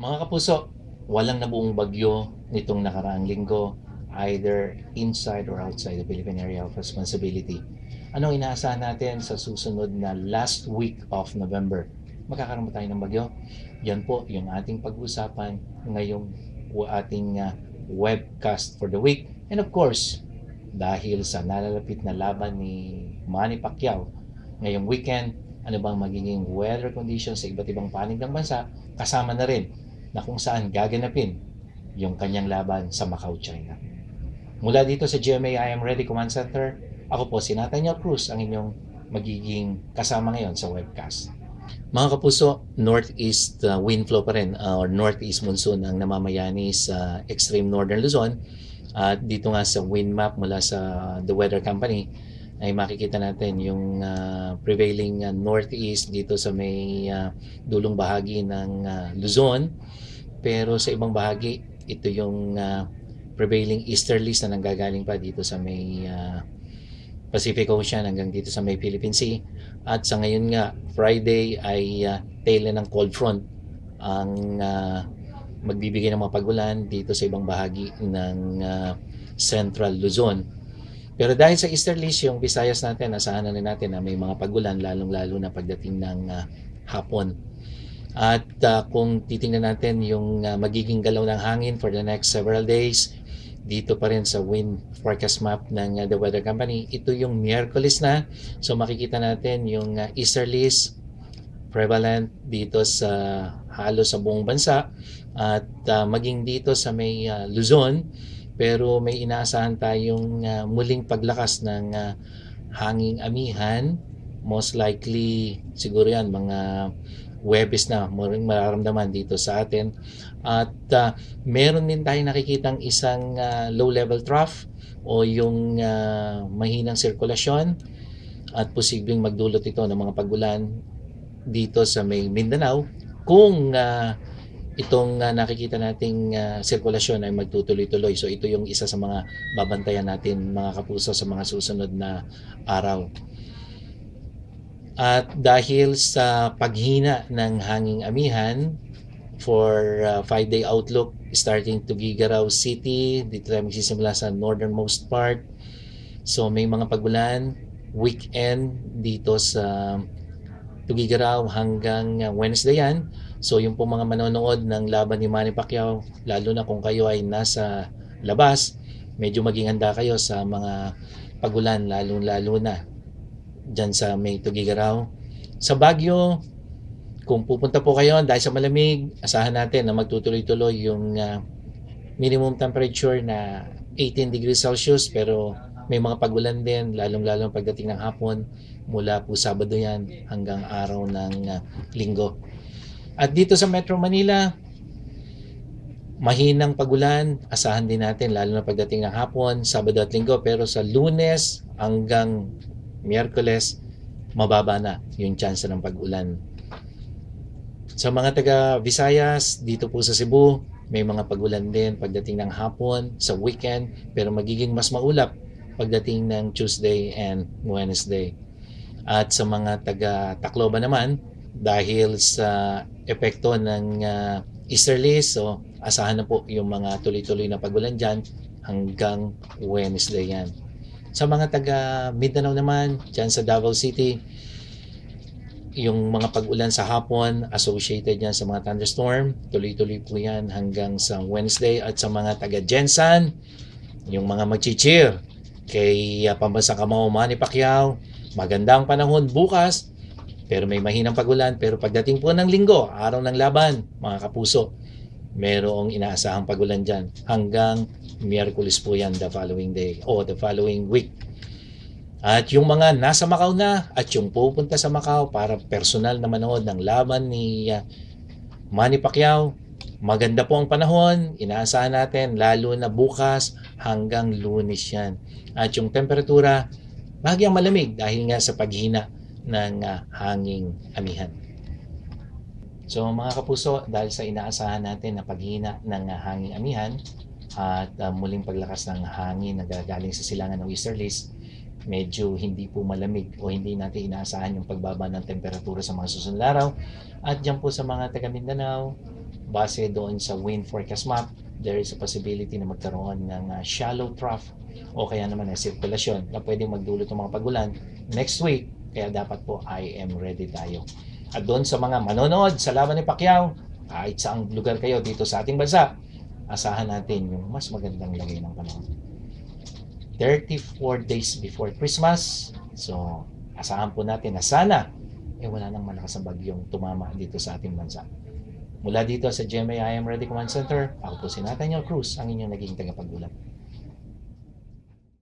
Mga kapuso, walang nabuong bagyo nitong nakaraang linggo, either inside or outside the Philippine Area of Responsibility. Anong inaasahan natin sa susunod na last week of November? Magkakaroon tayo ng bagyo? Yan po yung ating pag-usapan ngayong ating webcast for the week. And of course, dahil sa nalalapit na laban ni Manny Pacquiao ngayong weekend, ano bang magiging weather conditions sa iba't ibang panig ng bansa, kasama na rin na kung saan gaganapin yung kanyang laban sa Macau, China. Mula dito sa GMA I Am Ready Command Center, ako po si Nathaniel Cruz, ang inyong magiging kasama ngayon sa webcast. Mga kapuso, northeast wind flow pa rin or northeast monsoon ang namamayani sa extreme northern Luzon. At dito nga sa wind map mula sa The Weather Company ay makikita natin yung prevailing northeast dito sa may dulong bahagi ng Luzon. Pero sa ibang bahagi, ito yung prevailing easterlies na nanggagaling pa dito sa may Pacific Ocean hanggang dito sa may Philippine Sea. At sa ngayon nga, Friday ay tail ng cold front ang magbibigay ng mga pagulan dito sa ibang bahagi ng Central Luzon. Pero dahil sa easterlies, yung Visayas natin, asahan na rin natin na may mga pagulan lalong-lalo na pagdating ng hapon. At kung titingnan natin yung magiging galaw ng hangin for the next several days, dito pa rin sa wind forecast map ng The Weather Company, ito yung Miyerkules na. So makikita natin yung easterlies prevalent dito sa halos sa buong bansa at maging dito sa may Luzon. Pero may inaasahan tayong muling paglakas ng hanging amihan. Most likely, siguro yan, mga Huwebes na mararamdaman dito sa atin. At meron din tayong nakikitang isang low-level trough o yung mahinang sirkulasyon at posibleng magdulot ito ng mga pagulan dito sa may Mindanao kung itong nakikita nating sirkulasyon ay magtutuloy-tuloy. So ito yung isa sa mga babantayan natin mga kapuso sa mga susunod na araw. At dahil sa paghina ng hanging amihan for 5-day outlook starting to Gigaraw City, dito tayo magsisimula sa northernmost part. So may mga pagulan weekend dito sa Tugigaraw hanggang Wednesday yan. So yung po mga manonood ng laban ni Manny Pacquiao, lalo na kung kayo ay nasa labas, medyo maging handa kayo sa mga pagulan lalo na dyan sa may Tugigaraw. Sa Baguio, kung pupunta po kayo dahil sa malamig, asahan natin na magtutuloy-tuloy yung minimum temperature na 18 degrees Celsius, pero may mga pagulan din lalong-lalo pagdating ng hapon mula po Sabado yan hanggang araw ng Linggo. At dito sa Metro Manila, mahinang pagulan, asahan din natin lalo na pagdating ng hapon, Sabado at Linggo, pero sa Lunes hanggang Miyerkules, mababa na yung chance ng pag-ulan. Sa mga taga Visayas, dito po sa Cebu, may mga pagulan din pagdating ng hapon, sa weekend, pero magiging mas maulap pagdating ng Tuesday and Wednesday. At sa mga taga Tacloban naman, dahil sa epekto ng easterlies, so asahan na po yung mga tuloy-tuloy na pagulan dyan hanggang Wednesday yan. Sa mga taga Mindanao naman, dyan sa Davao City, yung mga pag-ulan sa hapon associated yan sa mga thunderstorm, tuloy-tuloy po yan hanggang sa Wednesday. At sa mga taga Jensan, yung mga mag-cheer kay pambansang kamao Manny Pacquiao, magandang panahon bukas, pero may mahinang pagulan. Pero pagdating po ng Linggo, araw ng laban, mga kapuso, merong inaasahang pagulan dyan hanggang Miyerkules po yan the following day o the following week. At yung mga nasa Macau na at yung pupunta sa Macau para personal na manood ng laban ni Manny Pacquiao, maganda po ang panahon, inaasahan natin lalo na bukas hanggang Lunes yan. At yung temperatura, bahagyang malamig dahil nga sa paghina ng hanging amihan. So mga kapuso, dahil sa inaasahan natin na paghina ng hanging amihan at muling paglakas ng hangin na gagaling sa silangan ng easterlies, medyo hindi po malamig o hindi natin inaasahan yung pagbaba ng temperatura sa mga susunod na araw. At dyan po sa mga taga Mindanao, base doon sa wind forecast map, there is a possibility na magkaroon ng shallow trough o kaya naman na sirkulasyon na pwedeng magdulot ng mga pagulan next week. Kaya dapat po I am ready tayo. At doon sa mga manonood sa laban ni Pacquiao, kahit saang lugar kayo dito sa ating bansa, asahan natin yung mas magandang lagay ng panahon. 34 days before Christmas, so asahan po natin na sana wala nang malakas na bagyong tumama dito sa ating bansa. Mula dito sa GMA I Am Ready Command Center, ako po si Nathaniel Cruz, ang inyong naging tagapagbulat.